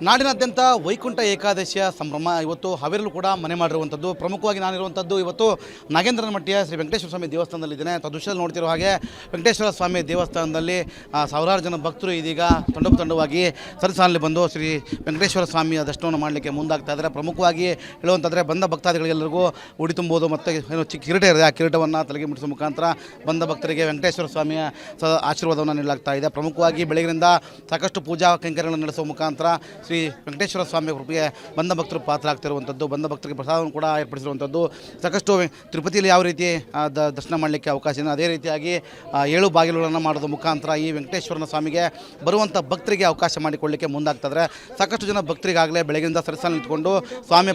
ನಾಡಿನಾದ್ಯಂತ ವೈಕುಂಠ ಏಕಾದಶಿಯ ಸಂಭ್ರಮ ಇವತ್ತು ಹಾವೇರಿಯಲ್ಲೂ ಕೂಡ ಮನೆ ಮಾಡಿರುವಂಥದ್ದು. ಪ್ರಮುಖವಾಗಿ ನಾನಿರುವಂಥದ್ದು ಇವತ್ತು ನಾಗೇಂದ್ರನ ಮಟ್ಟಿಯ ಶ್ರೀ ವೆಂಕಟೇಶ್ವರ ಸ್ವಾಮಿ ದೇವಸ್ಥಾನದಲ್ಲಿದ್ದೇನೆ. ದೃಶ್ಯದಲ್ಲಿ ನೋಡ್ತಿರೋ ಹಾಗೆ ವೆಂಕಟೇಶ್ವರ ಸ್ವಾಮಿ ದೇವಸ್ಥಾನದಲ್ಲಿ ಸಾವಿರಾರು ಜನ ಭಕ್ತರು ಇದೀಗ ತಂಡವಾಗಿ ಸರಸಾಲಿನಲ್ಲಿ ಬಂದು ಶ್ರೀ ವೆಂಕಟೇಶ್ವರ ಸ್ವಾಮಿಯ ದರ್ಶನವನ್ನು ಮಾಡಲಿಕ್ಕೆ ಮುಂದಾಗ್ತಾ ಇದ್ದಾರೆ. ಪ್ರಮುಖವಾಗಿ ಹೇಳುವಂಥದ್ದರೆ ಬಂದ ಭಕ್ತಾದಿಗಳಿಗೆಲ್ಲರಿಗೂ ಉಡಿ ತುಂಬುವುದು ಮತ್ತು ಏನು ಚಿಕ್ಕ ಕಿರೀಟ ಇದೆ, ಆ ಕಿರೀಟವನ್ನು ತಲೆಗೆ ಮುಟ್ಟಿಸುವ ಮುಖಾಂತರ ಬಂದ ಭಕ್ತರಿಗೆ ವೆಂಕಟೇಶ್ವರ ಸ್ವಾಮಿಯ ಆಶೀರ್ವಾದವನ್ನು ನೀಡಲಾಗ್ತಾ ಇದೆ. ಪ್ರಮುಖವಾಗಿ ಬೆಳಗಿನಿಂದ ಸಾಕಷ್ಟು ಪೂಜಾ ಕೈಂಕರ್ಯಗಳನ್ನು ನಡೆಸುವ ಮುಖಾಂತರ ಶ್ರೀ ವೆಂಕಟೇಶ್ವರ ಸ್ವಾಮಿ ಕೃಪೆಗೆ ಬಂದ ಭಕ್ತರು ಪಾತ್ರರಾಗ್ತಿರುವಂಥದ್ದು, ಬಂದ ಭಕ್ತರಿಗೆ ಪ್ರಸಾದವನ್ನು ಕೂಡ ಏರ್ಪಡಿಸಿರುವಂಥದ್ದು. ಸಾಕಷ್ಟು ತಿರುಪತಿಯಲ್ಲಿ ಯಾವ ರೀತಿ ದರ್ಶನ ಮಾಡಲಿಕ್ಕೆ ಅವಕಾಶ ಇದೆ, ಅದೇ ರೀತಿಯಾಗಿ 7 ಬಾಗಿಲುಗಳನ್ನು ಮಾಡೋದ್ರ ಮುಖಾಂತರ ಈ ವೆಂಕಟೇಶ್ವರನ ಸ್ವಾಮಿಗೆ ಬರುವಂಥ ಭಕ್ತರಿಗೆ ಅವಕಾಶ ಮಾಡಿಕೊಳ್ಳಲಿಕ್ಕೆ ಮುಂದಾಗ್ತಾಯಿದ್ದಾರೆ. ಸಾಕಷ್ಟು ಜನ ಭಕ್ತರಿಗಾಗಲೇ ಬೆಳಗಿನಿಂದ ಸರಸಾಲಿನಲ್ಲಿ ನಿಂತ್ಕೊಂಡು ಸ್ವಾಮಿ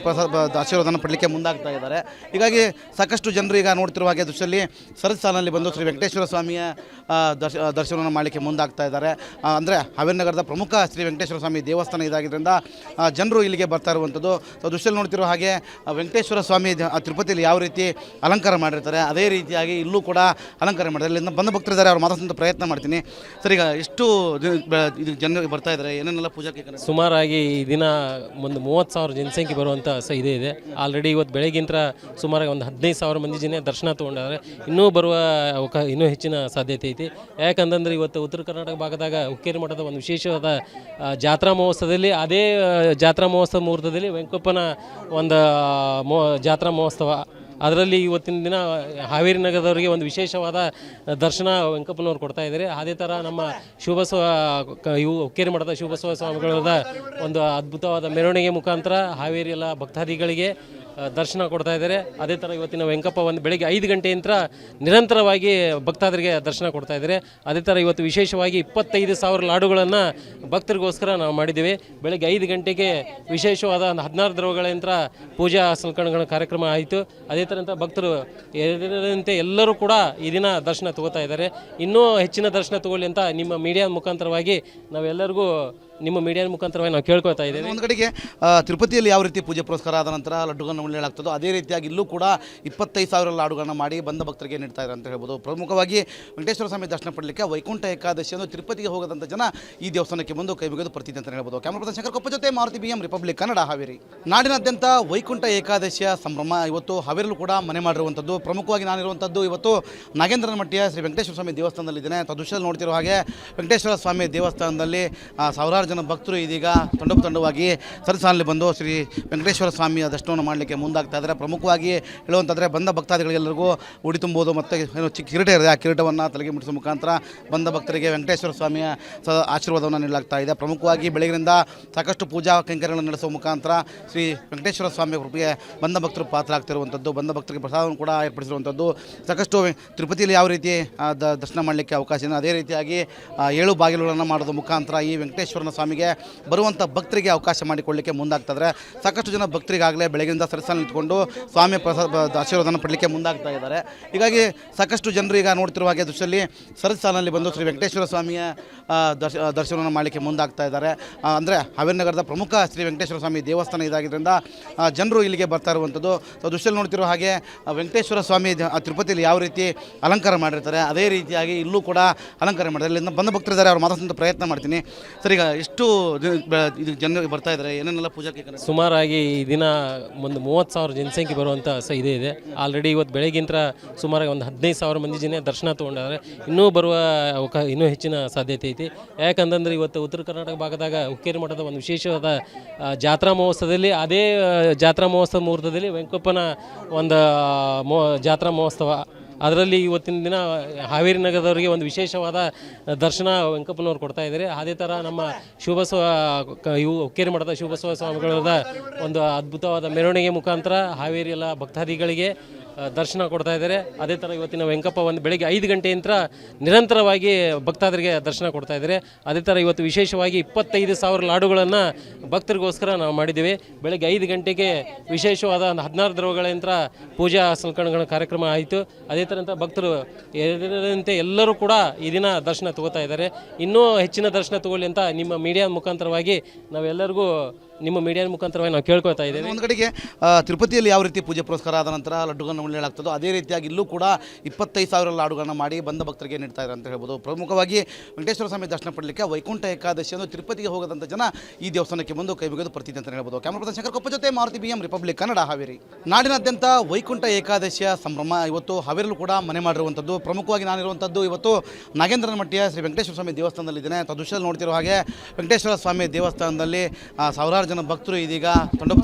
ಆಶೀರ್ವಾದನ ಪಡಲಿಕ್ಕೆ ಮುಂದಾಗ್ತಾ ಇದ್ದಾರೆ. ಹೀಗಾಗಿ ಸಾಕಷ್ಟು ಜನರು ಈಗ ನೋಡ್ತಿರುವ ಹಾಗೆ ದೃಶ್ಯದಲ್ಲಿ ಸರಸಾಲಿನಲ್ಲಿ ಬಂದು ಶ್ರೀ ವೆಂಕಟೇಶ್ವರ ಸ್ವಾಮಿಯ ದರ್ಶನವನ್ನು ಮಾಡಲಿಕ್ಕೆ ಮುಂದಾಗ್ತಾ ಇದ್ದಾರೆ. ಅಂದರೆ ಹಾವೇರಿ ನಗರದ ಪ್ರಮುಖ ಶ್ರೀ ವೆಂಕಟೇಶ್ವರ ಸ್ವಾಮಿ ದೇವಸ್ಥಾನ ಇದಾಗಿದ್ದರಿಂದ ಜನರು ಇಲ್ಲಿಗೆ ಬರ್ತಾ ಇರುವಂಥದ್ದು. ದೃಶ್ಯದಲ್ಲಿ ನೋಡ್ತಿರೋ ಹಾಗೆ ವೆಂಕಟೇಶ್ವರ ಸ್ವಾಮಿ ತಿರುಪತಿಯಲ್ಲಿ ಯಾವ ರೀತಿ ಅಲಂಕಾರ ಮಾಡಿರ್ತಾರೆ ಅದೇ ರೀತಿಯಾಗಿ ಇಲ್ಲೂ ಕೂಡ ಅಲಂಕಾರ ಮಾಡಿದ್ದಾರೆ. ಇಲ್ಲಿಂದ ಬಂದ ಭಕ್ತರಿದ್ದಾರೆ, ಅವ್ರು ಮಾತಾಡ್ಸೋಂಥ ಪ್ರಯತ್ನ ಮಾಡ್ತೀನಿ. ಸರ್, ಈಗ ಎಷ್ಟು ಇದು ಜನರಿಗೆ ಬರ್ತಾ ಇದ್ದಾರೆ, ಏನೇನೆಲ್ಲ ಪೂಜಾಕ್ಕೆ? ಸುಮಾರಾಗಿ ಈ ದಿನ ಒಂದು 30,000 ಜನಸಂಖ್ಯೆ ಬರುವಂಥ ಇದೆ. ಆಲ್ರೆಡಿ ಇವತ್ತು ಬೆಳಗ್ಗಿಂತ ಸುಮಾರಾಗಿ ಒಂದು 15,000 ಮಂದಿ ಜನ ದರ್ಶನ ತೊಗೊಂಡಿದ್ದಾರೆ. ಇನ್ನೂ ಬರುವ ಇನ್ನೂ ಹೆಚ್ಚಿನ ಸಾಧ್ಯತೆ ಐತಿ. ಯಾಕಂತಂದ್ರೆ ಇವತ್ತು ಉತ್ತರ ಕರ್ನಾಟಕ ಭಾಗದಾಗ ಹುಕ್ಕೇರಿ ಮಠದ ಒಂದು ವಿಶೇಷವಾದ ಜಾತ್ರಾ ಮಹೋತ್ಸವದಲ್ಲಿ, ಅದೇ ಜಾತ್ರಾ ಮಹೋತ್ಸವ ಮುಹೂರ್ತದಲ್ಲಿ ವೆಂಕಪ್ಪನ ಒಂದು ಜಾತ್ರಾ ಮಹೋತ್ಸವ, ಅದರಲ್ಲಿ ಇವತ್ತಿನ ದಿನ ಹಾವೇರಿ ನಗರದವರಿಗೆ ಒಂದು ವಿಶೇಷವಾದ ದರ್ಶನ ವೆಂಕಪ್ಪನವ್ರು ಕೊಡ್ತಾ ಇದ್ದಾರೆ. ಅದೇ ಥರ ನಮ್ಮ ಶಿವಬಸವ ಹುಕ್ಕೇರಿ ಮಠದ ಶಿವಬಸವ ಸ್ವಾಮಿಗಳದ ಒಂದು ಅದ್ಭುತವಾದ ಮೆರವಣಿಗೆ ಮುಖಾಂತರ ಹಾವೇರಿ ಎಲ್ಲ ಭಕ್ತಾದಿಗಳಿಗೆ ದರ್ಶನ ಕೊಡ್ತಾ ಇದ್ದಾರೆ. ಅದೇ ಥರ ಇವತ್ತಿನ ವೆಂಕಪ್ಪ ಒಂದು ಬೆಳಗ್ಗೆ 5 ಗಂಟೆಯಿಂದ ನಿರಂತರವಾಗಿ ಭಕ್ತಾದರಿಗೆ ದರ್ಶನ ಕೊಡ್ತಾ ಇದ್ದಾರೆ. ಅದೇ ಥರ ಇವತ್ತು ವಿಶೇಷವಾಗಿ 25,000 ಲಾಡುಗಳನ್ನು ಭಕ್ತರಿಗೋಸ್ಕರ ನಾವು ಮಾಡಿದ್ದೇವೆ. ಬೆಳಗ್ಗೆ 5 ಗಂಟೆಗೆ ವಿಶೇಷವಾದ 16 ದ್ರವಗಳಿಂದ ಪೂಜಾ ಸಂಸ್ಕರಣೆಗಳ ಕಾರ್ಯಕ್ರಮ ಆಯಿತು. ಅದೇ ಥರ ಭಕ್ತರು ಎದುರಂತೆ ಎಲ್ಲರೂ ಕೂಡ ಈ ದಿನ ದರ್ಶನ ತಗೋತಾ ಇದ್ದಾರೆ. ಇನ್ನೂ ಹೆಚ್ಚಿನ ದರ್ಶನ ತಗೊಳ್ಳಿ ಅಂತ ನಿಮ್ಮ ಮೀಡಿಯಾ ಮುಖಾಂತರವಾಗಿ ನಾವೆಲ್ಲರಿಗೂ ನಾವು ಕೇಳ್ಕೊಳ್ತಾ ಇದ್ದೇವೆ. ಒಂದು ಕಡೆಗೆ ತಿರುಪತಿಯಲ್ಲಿ ಯಾವ ರೀತಿ ಪೂಜೆ ಪುರಸ್ಕಾರ ಆದ ನಂತರ ಲಡ್ಡುಗಳನ್ನು ಉಳ್ಳಾಗ್ತದೋ ಅದೇ ರೀತಿಯಾಗಿ ಇಲ್ಲೂ ಕೂಡ 25,000 ಲಾಡುಗಳನ್ನು ಮಾಡಿ ಬಂದ ಭಕ್ತರಿಗೆ ನೀಡ್ತಾ ಇದ್ದಾರೆ ಅಂತ ಹೇಳ್ಬೋದು. ಪ್ರಮುಖವಾಗಿ ವೆಂಕಟೇಶ್ವರ ಸ್ವಾಮಿ ದರ್ಶನ ಪಡಲಿಕ್ಕೆ ವೈಕುಂಠ ಏಕಾದಶಿಯನ್ನು ತಿರುಪತಿಗೆ ಹೋಗದಂಥ ಜನ ಈ ದೇವಸ್ಥಾನಕ್ಕೆ ಬಂದು ಕೈ ಮುಗಿದು ಬರ್ತಿದೆ ಅಂತ ಹೇಳ್ಬೋದು. ಕ್ಯಾಮರಾ ಪರ್ಸನ್ ಶಂಕರ್ ಕೊಪ್ಪ ಜೊತೆ ಮಾರುತಿ BM ರಿಪಬ್ಲಿಕ್ ಕನ್ನಡ, ಹಾವೇರಿ. ನಾಡಿನಾದ್ಯಂತ ವೈಕುಂಠ ಏಕಾದಶಿಯ ಸಂಭ್ರಮ ಇವತ್ತು ಹಾವೇರಿಯಲ್ಲೂ ಕೂಡ ಮನೆ ಮಾಡಿರುವಂಥದ್ದು. ಪ್ರಮುಖವಾಗಿ ನಾನಿರುವಂಥದ್ದು ಇವತ್ತು ನಾಗೇಂದ್ರನ ಮಟ್ಟಿಯ ಶ್ರೀ ವೆಂಕಟೇಶ್ವರ ಸ್ವಾಮಿ ದೇವಸ್ಥಾನದಲ್ಲಿದ್ದೇನೆ. ದೃಶ್ಯದಲ್ಲಿ ನೋಡ್ತಿರೋ ಹಾಗೆ ವೆಂಕಟೇಶ್ವರ ಸ್ವಾಮಿ ದೇವಸ್ಥಾನದಲ್ಲಿ ಸಾವಿರಾರು ಜನ ಭಕ್ತರು ಇದೀಗ ತಂಡವಾಗಿ ಸರಸಾಲಿನಲ್ಲಿ ಬಂದು ಶ್ರೀ ವೆಂಕಟೇಶ್ವರ ಸ್ವಾಮಿಯ ದರ್ಶನವನ್ನು ಮಾಡಲಿಕ್ಕೆ ಮುಂದಾಗ್ತಾ ಇದ್ದಾರೆ. ಪ್ರಮುಖವಾಗಿ ಹೇಳುವಂಥದ್ದರೆ ಬಂದ ಭಕ್ತಾದಿಗಳಿಗೆಲ್ಲರಿಗೂ ಉಡಿ ತುಂಬುವುದು ಮತ್ತು ಏನು ಚಿಕ್ಕ ಕಿರೀಟ ಇದೆ, ಆ ಕಿರೀಟವನ್ನು ತಲೆಗೆ ಮುಟ್ಟಿಸುವ ಮುಖಾಂತರ ಬಂದ ಭಕ್ತರಿಗೆ ವೆಂಕಟೇಶ್ವರ ಸ್ವಾಮಿಯ ಆಶೀರ್ವಾದವನ್ನು ನೀಡಲಾಗ್ತಾ ಇದೆ. ಪ್ರಮುಖವಾಗಿ ಬೆಳಗಿನಿಂದ ಸಾಕಷ್ಟು ಪೂಜಾ ಕೈಂಕರ್ಯಗಳನ್ನು ನಡೆಸುವ ಮುಖಾಂತರ ಶ್ರೀ ವೆಂಕಟೇಶ್ವರ ಸ್ವಾಮಿ ಕೃಪೆಗೆ ಬಂದ ಭಕ್ತರು ಪಾತ್ರರಾಗ್ತಿರುವಂಥದ್ದು, ಬಂದ ಭಕ್ತರಿಗೆ ಪ್ರಸಾದವನ್ನು ಕೂಡ ಏರ್ಪಡಿಸಿರುವಂಥದ್ದು. ಸಾಕಷ್ಟು ತಿರುಪತಿಯಲ್ಲಿ ಯಾವ ರೀತಿ ದರ್ಶನ ಮಾಡಲಿಕ್ಕೆ ಅವಕಾಶ ಇದೆ, ಅದೇ ರೀತಿಯಾಗಿ 7 ಬಾಗಿಲುಗಳನ್ನು ಮಾಡೋದ್ರ ಮುಖಾಂತರ ಈ ವೆಂಕಟೇಶ್ವರನ ಸ್ವಾಮಿಗೆ ಬರುವಂಥ ಭಕ್ತರಿಗೆ ಅವಕಾಶ ಮಾಡಿಕೊಳ್ಳಲಿಕ್ಕೆ ಮುಂದಾಗ್ತಾಯಿದ್ದಾರೆ. ಸಾಕಷ್ಟು ಜನ ಭಕ್ತರಿಗಾಗಲೇ ಬೆಳಗಿನಿಂದ ಸರಸಾಲಿನಲ್ಲಿ ನಿಂತ್ಕೊಂಡು ಸ್ವಾಮಿ ಆಶೀರ್ವಾದನ ಪಡಲಿಕ್ಕೆ ಮುಂದಾಗ್ತಾ ಇದ್ದಾರೆ. ಹೀಗಾಗಿ ಸಾಕಷ್ಟು ಜನರು ಈಗ ನೋಡ್ತಿರುವ ಹಾಗೆ ದೃಶ್ಯದಲ್ಲಿ ಸರಸಾಲಿನಲ್ಲಿ ಬಂದು ಶ್ರೀ ವೆಂಕಟೇಶ್ವರ ಸ್ವಾಮಿಯ ದರ್ಶನವನ್ನು ಮಾಡಲಿಕ್ಕೆ ಮುಂದಾಗ್ತಾ ಇದ್ದಾರೆ. ಅಂದರೆ ಹಾವೇರಿ ನಗರದ ಪ್ರಮುಖ ಶ್ರೀ ವೆಂಕಟೇಶ್ವರ ಸ್ವಾಮಿ ದೇವಸ್ಥಾನ ಇದಾಗಿದ್ದರಿಂದ ಜನರು ಇಲ್ಲಿಗೆ ಬರ್ತಾ ಇರುವಂಥದ್ದು. ದೃಶ್ಯದಲ್ಲಿ ನೋಡ್ತಿರೋ ಹಾಗೆ ವೆಂಕಟೇಶ್ವರ ಸ್ವಾಮಿ ತಿರುಪತಿಯಲ್ಲಿ ಯಾವ ರೀತಿ ಅಲಂಕಾರ ಮಾಡಿರ್ತಾರೆ ಅದೇ ರೀತಿಯಾಗಿ ಇಲ್ಲೂ ಕೂಡ ಅಲಂಕಾರ ಮಾಡಿದ್ದಾರೆ. ಇಲ್ಲಿಂದ ಬಂದ ಭಕ್ತರಿದ್ದಾರೆ, ಅವ್ರು ಮಾತಾಡ್ಸೋಂಥ ಪ್ರಯತ್ನ ಮಾಡ್ತೀನಿ. ಸರ್, ಈಗ ಎಷ್ಟು ಇದು ಜನರಿಗೆ ಬರ್ತಾ ಇದ್ದಾರೆ, ಏನೇನೆಲ್ಲ ಪೂಜಾಕ್ಕೆ? ಸುಮಾರಾಗಿ ಈ ದಿನ ಒಂದು 30,000 ಜನಸಂಖ್ಯೆ ಬರುವಂಥ ಇದೆ. ಆಲ್ರೆಡಿ ಇವತ್ತು ಬೆಳಗ್ಗಿಂತ ಸುಮಾರಾಗಿ ಒಂದು 15,000 ಮಂದಿ ಜನ ದರ್ಶನ ತೊಗೊಂಡಿದ್ದಾರೆ. ಇನ್ನೂ ಬರುವ ಇನ್ನೂ ಹೆಚ್ಚಿನ ಸಾಧ್ಯತೆ ಐತಿ. ಯಾಕಂತಂದ್ರೆ ಇವತ್ತು ಉತ್ತರ ಕರ್ನಾಟಕ ಭಾಗದಾಗ ಹುಕ್ಕೇರಿ ಮಠದ ಒಂದು ವಿಶೇಷವಾದ ಜಾತ್ರಾ ಮಹೋತ್ಸವದಲ್ಲಿ, ಅದೇ ಜಾತ್ರಾ ಮಹೋತ್ಸವ ಮುಹೂರ್ತದಲ್ಲಿ ವೆಂಕಪ್ಪನ ಒಂದು ಜಾತ್ರಾ ಮಹೋತ್ಸವ, ಅದರಲ್ಲಿ ಇವತ್ತಿನ ದಿನ ಹಾವೇರಿ ನಗರದವರಿಗೆ ಒಂದು ವಿಶೇಷವಾದ ದರ್ಶನ ವೆಂಕಪ್ಪನವ್ರು ಕೊಡ್ತಾ ಇದ್ದಾರೆ. ಅದೇ ಥರ ನಮ್ಮ ಶಿವಬಸವ ಹುಕ್ಕೇರಿ ಮಠದ ಶಿವಬಸವ ಸ್ವಾಮಿಗಳದ ಒಂದು ಅದ್ಭುತವಾದ ಮೆರವಣಿಗೆ ಮುಖಾಂತರ ಹಾವೇರಿ ಎಲ್ಲ ಭಕ್ತಾದಿಗಳಿಗೆ ದರ್ಶನ ಕೊಡ್ತಾ ಇದ್ದಾರೆ. ಅದೇ ಥರ ಇವತ್ತಿನ ವೆಂಕಪ್ಪ ಒಂದು ಬೆಳಗ್ಗೆ 5 ಗಂಟೆಯಿಂದ ನಿರಂತರವಾಗಿ ಭಕ್ತಾದರಿಗೆ ದರ್ಶನ ಕೊಡ್ತಾ ಇದ್ದಾರೆ. ಅದೇ ಥರ ಇವತ್ತು ವಿಶೇಷವಾಗಿ 25,000 ಲಾಡುಗಳನ್ನು ಭಕ್ತರಿಗೋಸ್ಕರ ನಾವು ಮಾಡಿದ್ದೇವೆ. ಬೆಳಗ್ಗೆ 5 ಗಂಟೆಗೆ ವಿಶೇಷವಾದ 16 ದ್ರವಗಳಿಂದ ಪೂಜಾ ಸಂಸ್ಕರಣೆಗಳ ಕಾರ್ಯಕ್ರಮ ಆಯಿತು. ಅದೇ ಥರ ಭಕ್ತರು ಎದುರಂತೆ ಎಲ್ಲರೂ ಕೂಡ ಈ ದಿನ ದರ್ಶನ ತಗೋತಾ ಇದ್ದಾರೆ. ಇನ್ನೂ ಹೆಚ್ಚಿನ ದರ್ಶನ ತಗೊಳ್ಳಿ ಅಂತ ನಿಮ್ಮ ಮೀಡಿಯಾ ಮುಖಾಂತರವಾಗಿ ನಾವೆಲ್ಲರಿಗೂ ನಿಮ್ಮ ಮೀಡಿಯಾ ಮುಖಾಂತರವಾಗಿ ನಾವು ಕೇಳ್ಕೊಳ್ತಾ ಇದ್ದೇವೆ. ಒಂದು ಕಡೆಗೆ ತಿರುಪತಿಯಲ್ಲಿ ಯಾವ ರೀತಿ ಪೂಜೆ ಪುರಸ್ಕಾರ ಆದ ನಂತರ ಲಡ್ಡುಗಳನ್ನು ಉಳ್ಳೇಳಾಗ್ತದೋ ಅದೇ ರೀತಿಯಾಗಿ ಇಲ್ಲೂ ಕೂಡ 25,000 ಲಾಡುಗಳನ್ನು ಮಾಡಿ ಬಂದ ಭಕ್ತರಿಗೆ ನೀಡ್ತಾ ಇದ್ದಾರೆ ಅಂತ ಹೇಳ್ಬೋದು. ಪ್ರಮುಖವಾಗಿ ವೆಂಕಟೇಶ್ವರ ಸ್ವಾಮಿ ದರ್ಶನ ಪಡಲಿಕ್ಕೆ ವೈಕುಂಠ ಏಕಾದಶಿಯನ್ನು ತಿರುಪತಿಗೆ ಹೋಗದಂಥ ಜನ ಈ ದೇವಸ್ಥಾನಕ್ಕೆ ಬಂದು ಕೈ ಮುಗಿದು ಬರ್ತಿದೆ ಅಂತ ಹೇಳ್ಬೋದು. ಕ್ಯಾಮರಾ ಪರ್ಸನ್ ಶಂಕರ್ ಕೊಪ್ಪ ಜೊತೆ ಮಾರುತಿ BM ರಿಪಬ್ಲಿಕ್ ಕನ್ನಡ ಹಾವೇರಿ. ನಾಡಿನಾದ್ಯಂತ ವೈಕುಂಠ ಏಕಾದಶಿಯ ಸಂಭ್ರಮ ಇವತ್ತು ಹಾವೇರಿಯಲ್ಲೂ ಕೂಡ ಮನೆ ಮಾಡಿರುವಂಥದ್ದು. ಪ್ರಮುಖವಾಗಿ ನಾನಿರುವಂಥದ್ದು ಇವತ್ತು ನಾಗೇಂದ್ರನ ಮಟ್ಟಿಯ ಶ್ರೀ ವೆಂಕಟೇಶ್ವರ ಸ್ವಾಮಿ ದೇವಸ್ಥಾನದಲ್ಲಿದ್ದೇನೆ. ತದೃಶ್ಯದಲ್ಲಿ ನೋಡ್ತಿರೋ ಹಾಗೆ ವೆಂಕಟೇಶ್ವರ ಸ್ವಾಮಿ ದೇವಸ್ಥಾನದಲ್ಲಿ ಸಾವಿರಾರು ಜನ ಭಕ್ತರು ಇದೀಗ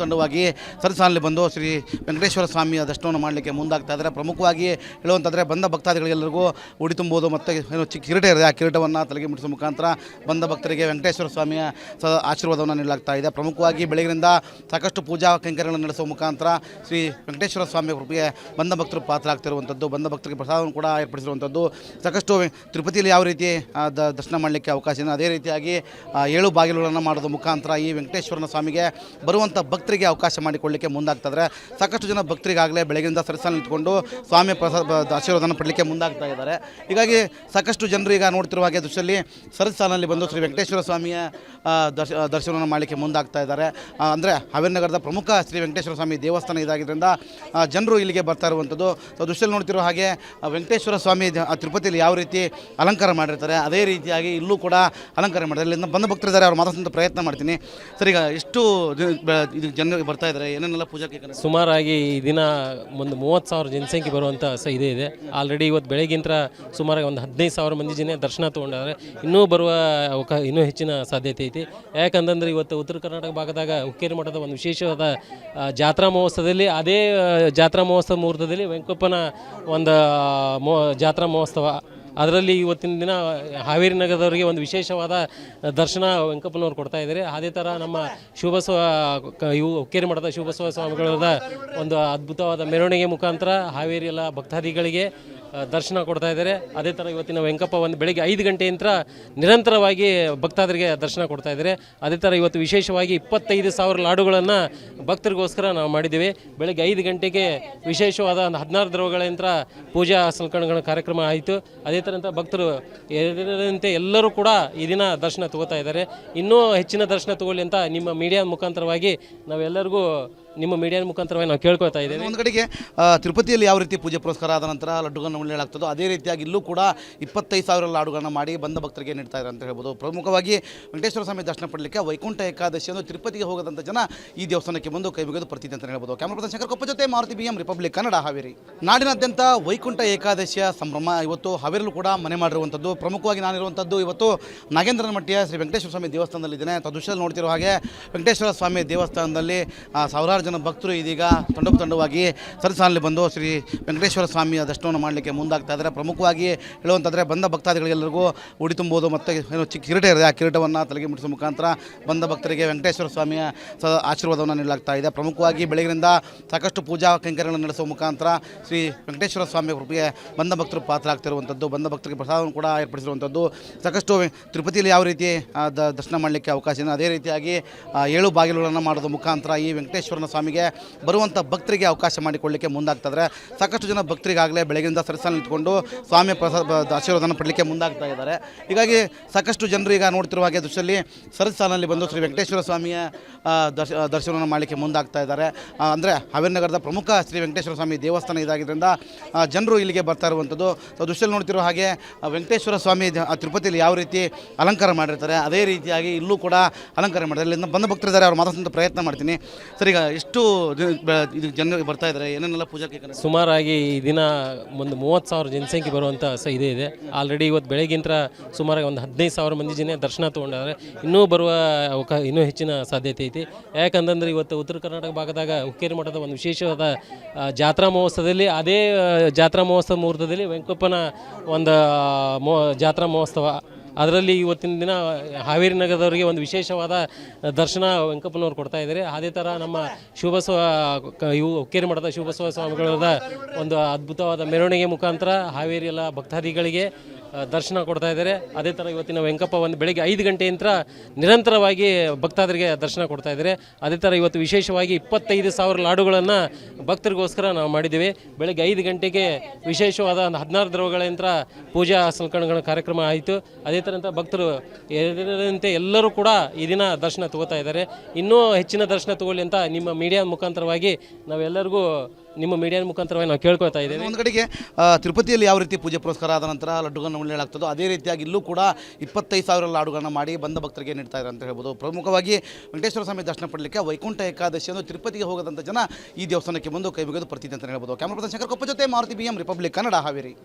ತಂಡವಾಗಿ ಸರಸಾಲಿನಲ್ಲಿ ಬಂದು ಶ್ರೀ ವೆಂಕಟೇಶ್ವರ ಸ್ವಾಮಿಯ ದರ್ಶನವನ್ನು ಮಾಡಲಿಕ್ಕೆ ಮುಂದಾಗ್ತಾ ಇದ್ದಾರೆ. ಪ್ರಮುಖವಾಗಿ ಹೇಳುವಂತಾದರೆ ಬಂದ ಭಕ್ತಾದಿಗಳಿಗೆಲ್ಲರಿಗೂ ಉಡಿ ತುಂಬುವುದು ಮತ್ತು ಏನು ಚಿಕ್ಕ ಕಿರೀಟ ಇದೆ, ಆ ಕಿರೀಟವನ್ನು ತಲೆಗೆ ಮುಟ್ಟಿಸುವ ಮುಖಾಂತರ ಬಂದ ಭಕ್ತರಿಗೆ ವೆಂಕಟೇಶ್ವರ ಸ್ವಾಮಿಯ ಆಶೀರ್ವಾದವನ್ನು ನೀಡಲಾಗ್ತಾ ಇದೆ. ಪ್ರಮುಖವಾಗಿ ಬೆಳಗಿನಿಂದ ಸಾಕಷ್ಟು ಪೂಜಾ ಕೈಂಕರ್ಯಗಳನ್ನು ನಡೆಸುವ ಮುಖಾಂತರ ಶ್ರೀ ವೆಂಕಟೇಶ್ವರ ಸ್ವಾಮಿಯ ಕೃಪೆಗೆ ಬಂದ ಭಕ್ತರು ಪಾತ್ರರಾಗ್ತಿರುವಂಥದ್ದು, ಬಂದ ಭಕ್ತರಿಗೆ ಪ್ರಸಾದವನ್ನು ಕೂಡ ಏರ್ಪಡಿಸಿರುವಂಥದ್ದು. ಸಾಕಷ್ಟು ತಿರುಪತಿಯಲ್ಲಿ ಯಾವ ರೀತಿ ದರ್ಶನ ಮಾಡಲಿಕ್ಕೆ ಅವಕಾಶ ಇದೆ ಅದೇ ರೀತಿಯಾಗಿ 7 ಬಾಗಿಲುಗಳನ್ನು ಮಾಡೋದ್ರ ಮುಖಾಂತರ ಈ ವೆಂಕಟೇಶ್ವರನ ಸ್ವಾಮಿಗೆ ಬರುವಂಥ ಭಕ್ತರಿಗೆ ಅವಕಾಶ ಮಾಡಿಕೊಳ್ಳಲಿಕ್ಕೆ ಮುಂದಾಗ್ತಾಯಿದ್ದಾರೆ. ಸಾಕಷ್ಟು ಜನ ಭಕ್ತರಿಗಾಗಲೇ ಬೆಳಗಿನಿಂದ ಸರಸಾಲ ನಿಂತ್ಕೊಂಡು ಸ್ವಾಮಿ ಆಶೀರ್ವಾದನ ಪಡಲಿಕ್ಕೆ ಮುಂದಾಗ್ತಾ ಇದ್ದಾರೆ. ಹೀಗಾಗಿ ಸಾಕಷ್ಟು ಜನರು ಈಗ ನೋಡ್ತಿರುವ ಹಾಗೆ ದೃಶ್ಯದಲ್ಲಿ ಸರಸಾಲಿನಲ್ಲಿ ಬಂದು ಶ್ರೀ ವೆಂಕಟೇಶ್ವರ ಸ್ವಾಮಿಯ ದರ್ಶನವನ್ನು ಮಾಡಲಿಕ್ಕೆ ಮುಂದಾಗ್ತಾ ಇದ್ದಾರೆ. ಅಂದರೆ ಹಾವೇರಿ ನಗರದ ಪ್ರಮುಖ ಶ್ರೀ ವೆಂಕಟೇಶ್ವರ ಸ್ವಾಮಿ ದೇವಸ್ಥಾನ ಇದಾಗಿದ್ದರಿಂದ ಜನರು ಇಲ್ಲಿಗೆ ಬರ್ತಾ ಇರುವಂಥದ್ದು. ದೃಶ್ಯದಲ್ಲಿ ನೋಡ್ತಿರೋ ಹಾಗೆ ವೆಂಕಟೇಶ್ವರ ಸ್ವಾಮಿ ತಿರುಪತಿಯಲ್ಲಿ ಯಾವ ರೀತಿ ಅಲಂಕಾರ ಮಾಡಿರ್ತಾರೆ ಅದೇ ರೀತಿಯಾಗಿ ಇಲ್ಲೂ ಕೂಡ ಅಲಂಕಾರ ಮಾಡಿದ್ದಾರೆ. ಇಲ್ಲಿಂದ ಬಂದ ಭಕ್ತರಿದ್ದಾರೆ, ಅವ್ರು ಮಾತಾಡ್ಸೋಂಥ ಪ್ರಯತ್ನ ಮಾಡ್ತೀನಿ. ಸರ್, ಈಗ ಎಷ್ಟು ಇದು ಜನರಿಗೆ ಬರ್ತಾ ಇದ್ದಾರೆ, ಏನೇನೆಲ್ಲ ಪೂಜಾಕ್ಕೆ? ಸುಮಾರಾಗಿ ಈ ದಿನ ಒಂದು 30,000 ಜನಸಂಖ್ಯೆ ಬರುವಂಥ ಇದೆ. ಆಲ್ರೆಡಿ ಇವತ್ತು ಬೆಳಗ್ಗಿಂತ ಸುಮಾರಾಗಿ ಒಂದು 15,000 ಮಂದಿ ಜನ ದರ್ಶನ ತೊಗೊಂಡಿದ್ದಾರೆ. ಇನ್ನೂ ಬರುವ ಇನ್ನೂ ಹೆಚ್ಚಿನ ಸಾಧ್ಯತೆ ಐತಿ. ಯಾಕಂತಂದ್ರೆ ಇವತ್ತು ಉತ್ತರ ಕರ್ನಾಟಕ ಭಾಗದಾಗ ಹುಕ್ಕೇರಿ ಮಠದ ಒಂದು ವಿಶೇಷವಾದ ಜಾತ್ರಾ ಮಹೋತ್ಸವದಲ್ಲಿ ಅದೇ ಜಾತ್ರಾ ಮಹೋತ್ಸವ ಮುಹೂರ್ತದಲ್ಲಿ ವೆಂಕಪ್ಪನ ಒಂದು ಜಾತ್ರಾ ಮಹೋತ್ಸವ, ಅದರಲ್ಲಿ ಇವತ್ತಿನ ದಿನ ಹಾವೇರಿ ನಗರದವರಿಗೆ ಒಂದು ವಿಶೇಷವಾದ ದರ್ಶನ ವೆಂಕಪ್ಪನವ್ರು ಕೊಡ್ತಾ ಇದ್ದಾರೆ. ಅದೇ ಥರ ನಮ್ಮ ಶಿವಬಸವ ಹುಕ್ಕೇರಿ ಮಠದ ಶಿವಬಸವ ಸ್ವಾಮಿಗಳದ ಒಂದು ಅದ್ಭುತವಾದ ಮೆರವಣಿಗೆ ಮುಖಾಂತರ ಹಾವೇರಿ ಎಲ್ಲ ಭಕ್ತಾದಿಗಳಿಗೆ ದರ್ಶನ ಕೊಡ್ತಾ ಇದ್ದಾರೆ. ಅದೇ ಥರ ಇವತ್ತಿನ ವೆಂಕಪ್ಪ ಒಂದು ಬೆಳಗ್ಗೆ 5 ಗಂಟೆಯಿಂದ ನಿರಂತರವಾಗಿ ಭಕ್ತಾದರಿಗೆ ದರ್ಶನ ಕೊಡ್ತಾ ಇದ್ದಾರೆ. ಅದೇ ಥರ ಇವತ್ತು ವಿಶೇಷವಾಗಿ 25,000 ಲಾಡುಗಳನ್ನು ಭಕ್ತರಿಗೋಸ್ಕರ ನಾವು ಮಾಡಿದ್ದೇವೆ. ಬೆಳಗ್ಗೆ 5 ಗಂಟೆಗೆ ವಿಶೇಷವಾದ ಒಂದು 16 ದ್ರವಗಳಿಂದ ಪೂಜಾ ಸಂಕಲನಗಳ ಕಾರ್ಯಕ್ರಮ ಆಯಿತು. ಅದೇ ಥರ ಭಕ್ತರು ಎದುರಂತೆ ಎಲ್ಲರೂ ಕೂಡ ಈ ದಿನ ದರ್ಶನ ತಗೋತಾ ಇದ್ದಾರೆ. ಇನ್ನೂ ಹೆಚ್ಚಿನ ದರ್ಶನ ತಗೊಳ್ಳಿ ಅಂತ ನಿಮ್ಮ ಮೀಡಿಯಾ ಮುಖಾಂತರವಾಗಿ ನಾವೆಲ್ಲರಿಗೂ ನಾವು ಕೇಳ್ಕೊಳ್ತಾ ಇದ್ದೇವೆ. ಒಂದು ಕಡೆಗೆ ತಿರುಪತಿಯಲ್ಲಿ ಯಾವ ರೀತಿ ಪೂಜೆ ಪುರಸ್ಕಾರ ಆದ ನಂತರ ಲಡ್ಡುಗಳನ್ನು ಉಳ್ಳೇಳಾಗ್ತದೋ ಅದೇ ರೀತಿಯಾಗಿ ಇಲ್ಲೂ ಕೂಡ 25,000 ಲಾಡುಗಳನ್ನು ಮಾಡಿ ಬಂದ ಭಕ್ತರಿಗೆ ನೀಡ್ತಾ ಇದ್ದಾರೆ ಅಂತ ಹೇಳ್ಬೋದು. ಪ್ರಮುಖವಾಗಿ ವೆಂಕಟೇಶ್ವರ ಸ್ವಾಮಿ ದರ್ಶನ ಪಡಲಿಕ್ಕೆ ವೈಕುಂಠ ಏಕಾದಶಿಯನ್ನು ತಿರುಪತಿಗೆ ಹೋಗದಂಥ ಜನ ಈ ದೇವಸ್ಥಾನಕ್ಕೆ ಬಂದು ಕೈ ಮುಗಿದು ಬರ್ತಿದೆ ಅಂತ ಹೇಳ್ಬೋದು. ಕ್ಯಾಮರಾ ಪರ್ಸನ್ ಶಂಕರ್ ಕೊಪ್ಪ ಜೊತೆ ಮಾರುತಿ BM ರಿಪಬ್ಲಿಕ್ ಕನ್ನಡ ಹಾವೇರಿ. ನಾಡಿನಾದ್ಯಂತ ವೈಕುಂಠ ಏಕಾದಶಿಯ ಸಂಭ್ರಮ ಇವತ್ತು ಹಾವೇರಿಯಲ್ಲೂ ಕೂಡ ಮನೆ ಮಾಡಿರುವಂಥದ್ದು. ಪ್ರಮುಖವಾಗಿ ನಾನಿರುವಂಥದ್ದು ಇವತ್ತು ನಾಗೇಂದ್ರನ ಮಟ್ಟಿಯ ಶ್ರೀ ವೆಂಕಟೇಶ್ವರ ಸ್ವಾಮಿ ದೇವಸ್ಥಾನದಲ್ಲಿದ್ದೇನೆ. ತದೃಶ್ಯದಲ್ಲಿ ನೋಡ್ತಿರೋ ಹಾಗೆ ವೆಂಕಟೇಶ್ವರ ಸ್ವಾಮಿ ದೇವಸ್ಥಾನದಲ್ಲಿ ಸಾವಿರಾರು ಜನ ಭಕ್ತರು ಇದೀಗ ತಂಡವಾಗಿ ಸರಸಾಲಿನಲ್ಲಿ ಬಂದು ಶ್ರೀ ವೆಂಕಟೇಶ್ವರ ಸ್ವಾಮಿಯ ದರ್ಶನವನ್ನು ಮಾಡಲಿಕ್ಕೆ ಮುಂದಾಗ್ತಾ ಇದ್ದಾರೆ. ಪ್ರಮುಖವಾಗಿ ಹೇಳುವಂತಾದರೆ ಬಂದ ಭಕ್ತಾದಿಗಳಿಗೆಲ್ಲರಿಗೂ ಉಡಿ ತುಂಬುವುದು ಮತ್ತು ಏನು ಚಿಕ್ಕ ಕಿರೀಟ ಇದೆ, ಆ ಕಿರೀಟವನ್ನು ತಲೆಗೆ ಮುಟ್ಟಿಸುವ ಮುಖಾಂತರ ಬಂದ ಭಕ್ತರಿಗೆ ವೆಂಕಟೇಶ್ವರ ಸ್ವಾಮಿಯ ಆಶೀರ್ವಾದವನ್ನು ನೀಡಲಾಗ್ತಾ ಇದೆ. ಪ್ರಮುಖವಾಗಿ ಬೆಳಗಿನಿಂದ ಸಾಕಷ್ಟು ಪೂಜಾ ಕೈಂಕರ್ಯಗಳನ್ನು ನಡೆಸುವ ಮುಖಾಂತರ ಶ್ರೀ ವೆಂಕಟೇಶ್ವರ ಸ್ವಾಮಿಯ ಕೃಪೆಗೆ ಬಂದ ಭಕ್ತರು ಪಾತ್ರರಾಗ್ತಿರುವಂಥದ್ದು, ಬಂದ ಭಕ್ತರಿಗೆ ಪ್ರಸಾದವನ್ನು ಕೂಡ ಏರ್ಪಡಿಸಿರುವಂಥದ್ದು. ಸಾಕಷ್ಟು ತಿರುಪತಿಯಲ್ಲಿ ಯಾವ ರೀತಿ ದರ್ಶನ ಮಾಡಲಿಕ್ಕೆ ಅವಕಾಶ ಇದೆ ಅದೇ ರೀತಿಯಾಗಿ 7 ಬಾಗಿಲುಗಳನ್ನು ಮಾಡೋದ್ರ ಮುಖಾಂತರ ಈ ವೆಂಕಟೇಶ್ವರನ ಸ್ವಾಮಿಗೆ ಬರುವಂಥ ಭಕ್ತರಿಗೆ ಅವಕಾಶ ಮಾಡಿಕೊಳ್ಳಲಿಕ್ಕೆ ಮುಂದಾಗ್ತಾಯಿದ್ದಾರೆ. ಸಾಕಷ್ಟು ಜನ ಭಕ್ತರಿಗಾಗಲೇ ಬೆಳಗಿನಿಂದ ಸರಸಾಲ ನಿಂತ್ಕೊಂಡು ಸ್ವಾಮಿ ಆಶೀರ್ವಾದನ ಪಡಲಿಕ್ಕೆ ಮುಂದಾಗ್ತಾ ಇದ್ದಾರೆ. ಹೀಗಾಗಿ ಸಾಕಷ್ಟು ಜನರು ಈಗ ನೋಡ್ತಿರುವ ಹಾಗೆ ದೃಶ್ಯದಲ್ಲಿ ಸರಸಾಲಿನಲ್ಲಿ ಬಂದು ಶ್ರೀ ವೆಂಕಟೇಶ್ವರ ಸ್ವಾಮಿಯ ದರ್ಶನವನ್ನು ಮಾಡಲಿಕ್ಕೆ ಮುಂದಾಗ್ತಾ ಇದ್ದಾರೆ. ಅಂದರೆ ಹಾವೇರಿ ನಗರದ ಪ್ರಮುಖ ಶ್ರೀ ವೆಂಕಟೇಶ್ವರ ಸ್ವಾಮಿ ದೇವಸ್ಥಾನ ಇದಾಗಿದ್ದರಿಂದ ಜನರು ಇಲ್ಲಿಗೆ ಬರ್ತಾ ಇರುವಂಥದ್ದು. ದೃಶ್ಯದಲ್ಲಿ ನೋಡ್ತಿರೋ ಹಾಗೆ ವೆಂಕಟೇಶ್ವರ ಸ್ವಾಮಿ ತಿರುಪತಿಯಲ್ಲಿ ಯಾವ ರೀತಿ ಅಲಂಕಾರ ಮಾಡಿರ್ತಾರೆ ಅದೇ ರೀತಿಯಾಗಿ ಇಲ್ಲೂ ಕೂಡ ಅಲಂಕಾರ ಮಾಡಿದ್ದಾರೆ. ಇಲ್ಲಿಂದ ಬಂದ ಭಕ್ತರಿದ್ದಾರೆ, ಅವ್ರು ಮಾತಾಡ್ಸೋಂಥ ಪ್ರಯತ್ನ ಮಾಡ್ತೀನಿ. ಸರ್, ಈಗ ಎಷ್ಟು ಇದು ಜನರಿಗೆ ಬರ್ತಾ ಇದ್ದಾರೆ, ಏನೇನೆಲ್ಲ ಪೂಜಾಕ್ಕೆ? ಸುಮಾರಾಗಿ ಈ ದಿನ ಒಂದು 30,000 ಜನಸಂಖ್ಯೆ ಬರುವಂಥ ಇದೆ. ಆಲ್ರೆಡಿ ಇವತ್ತು ಬೆಳಗ್ಗಿಂತ ಸುಮಾರಾಗಿ ಒಂದು 15,000 ಮಂದಿ ಜನ ದರ್ಶನ ತೊಗೊಂಡಿದ್ದಾರೆ. ಇನ್ನೂ ಬರುವ ಇನ್ನೂ ಹೆಚ್ಚಿನ ಸಾಧ್ಯತೆ ಐತಿ. ಯಾಕಂತಂದ್ರೆ ಇವತ್ತು ಉತ್ತರ ಕರ್ನಾಟಕ ಭಾಗದಾಗ ಹುಕ್ಕೇರಿ ಮಠದ ಒಂದು ವಿಶೇಷವಾದ ಜಾತ್ರಾ ಮಹೋತ್ಸವದಲ್ಲಿ ಅದೇ ಜಾತ್ರಾ ಮಹೋತ್ಸವ ಮುಹೂರ್ತದಲ್ಲಿ ವೆಂಕಪ್ಪನ ಒಂದು ಜಾತ್ರಾ ಮಹೋತ್ಸವ, ಅದರಲ್ಲಿ ಇವತ್ತಿನ ದಿನ ಹಾವೇರಿ ನಗರದವರಿಗೆ ಒಂದು ವಿಶೇಷವಾದ ದರ್ಶನ ವೆಂಕಪ್ಪನವ್ರು ಕೊಡ್ತಾ ಇದ್ದಾರೆ. ಅದೇ ಥರ ನಮ್ಮ ಶಿವಬಸವ ಹುಕ್ಕೇರಿ ಮಠದ ಶಿವಬಸವ ಸ್ವಾಮಿಗಳದ ಒಂದು ಅದ್ಭುತವಾದ ಮೆರವಣಿಗೆ ಮುಖಾಂತರ ಹಾವೇರಿ ಎಲ್ಲ ಭಕ್ತಾದಿಗಳಿಗೆ ದರ್ಶನ ಕೊಡ್ತಾ ಇದ್ದಾರೆ. ಅದೇ ಥರ ಇವತ್ತಿನ ವೆಂಕಪ್ಪ ಒಂದು ಬೆಳಗ್ಗೆ 5 ಗಂಟೆಯಿಂದ ನಿರಂತರವಾಗಿ ಭಕ್ತಾದರಿಗೆ ದರ್ಶನ ಕೊಡ್ತಾ ಇದ್ದಾರೆ. ಅದೇ ಥರ ಇವತ್ತು ವಿಶೇಷವಾಗಿ 25,000 ಲಾಡುಗಳನ್ನು ಭಕ್ತರಿಗೋಸ್ಕರ ನಾವು ಮಾಡಿದ್ದೀವಿ. ಬೆಳಗ್ಗೆ 5 ಗಂಟೆಗೆ ವಿಶೇಷವಾದ 16 ದ್ರವಗಳಿಂದ ಪೂಜಾ ಸಂಕಲನಗಳ ಕಾರ್ಯಕ್ರಮ ಆಯಿತು. ಅದೇ ಥರ ಭಕ್ತರು ಎದುರಂತೆ ಎಲ್ಲರೂ ಕೂಡ ಈ ದಿನ ದರ್ಶನ ತಗೋತಾ ಇದ್ದಾರೆ. ಇನ್ನೂ ಹೆಚ್ಚಿನ ದರ್ಶನ ತಗೊಳ್ಳಿ ಅಂತ ನಿಮ್ಮ ಮೀಡಿಯಾ ಮುಖಾಂತರವಾಗಿ ನಾವೆಲ್ಲರಿಗೂ ನಾವು ಕೇಳ್ಕೊಳ್ತಾ ಇದ್ದೇವೆ. ಒಂದು ಕಡೆಗೆ ತಿರುಪತಿಯಲ್ಲಿ ಯಾವ ರೀತಿ ಪೂಜೆ ಪುರಸ್ಕಾರ ಆದ ನಂತರ ಲಡ್ಡುಗಳನ್ನು ಉಣ್ಣಲಾಗ್ತದೋ ಅದೇ ರೀತಿಯಾಗಿ ಇಲ್ಲೂ ಕೂಡ 25,000 ಲಾಡುಗಳನ್ನು ಮಾಡಿ ಬಂದ ಭಕ್ತರಿಗೆ ನೀಡ್ತಾ ಇದ್ದಾರೆ ಅಂತ ಹೇಳ್ಬೋದು. ಪ್ರಮುಖವಾಗಿ ವೆಂಕಟೇಶ್ವರ ಸ್ವಾಮಿ ದರ್ಶನ ಪಡಲಿಕ್ಕೆ ವೈಕುಂಠ ಏಕಾದಶಿಯನ್ನು ತಿರುಪತಿಗೆ ಹೋಗದಂಥ ಜನ ಈ ದೇವಸ್ಥಾನಕ್ಕೆ ಬಂದು ಕೈ ಮುಗಿದು ಬರ್ತಿದೆ ಅಂತ ಹೇಳ್ಬೋದು. ಕ್ಯಾಮರಾ ಪರ್ಸನ್ ಶಂಕರ್ ಕೊಪ್ಪ ಜೊತೆ ಮಾರುತಿ BM ರಿಪಬ್ಲಿಕ್ ಕನ್ನಡ ಹಾವೇರಿ.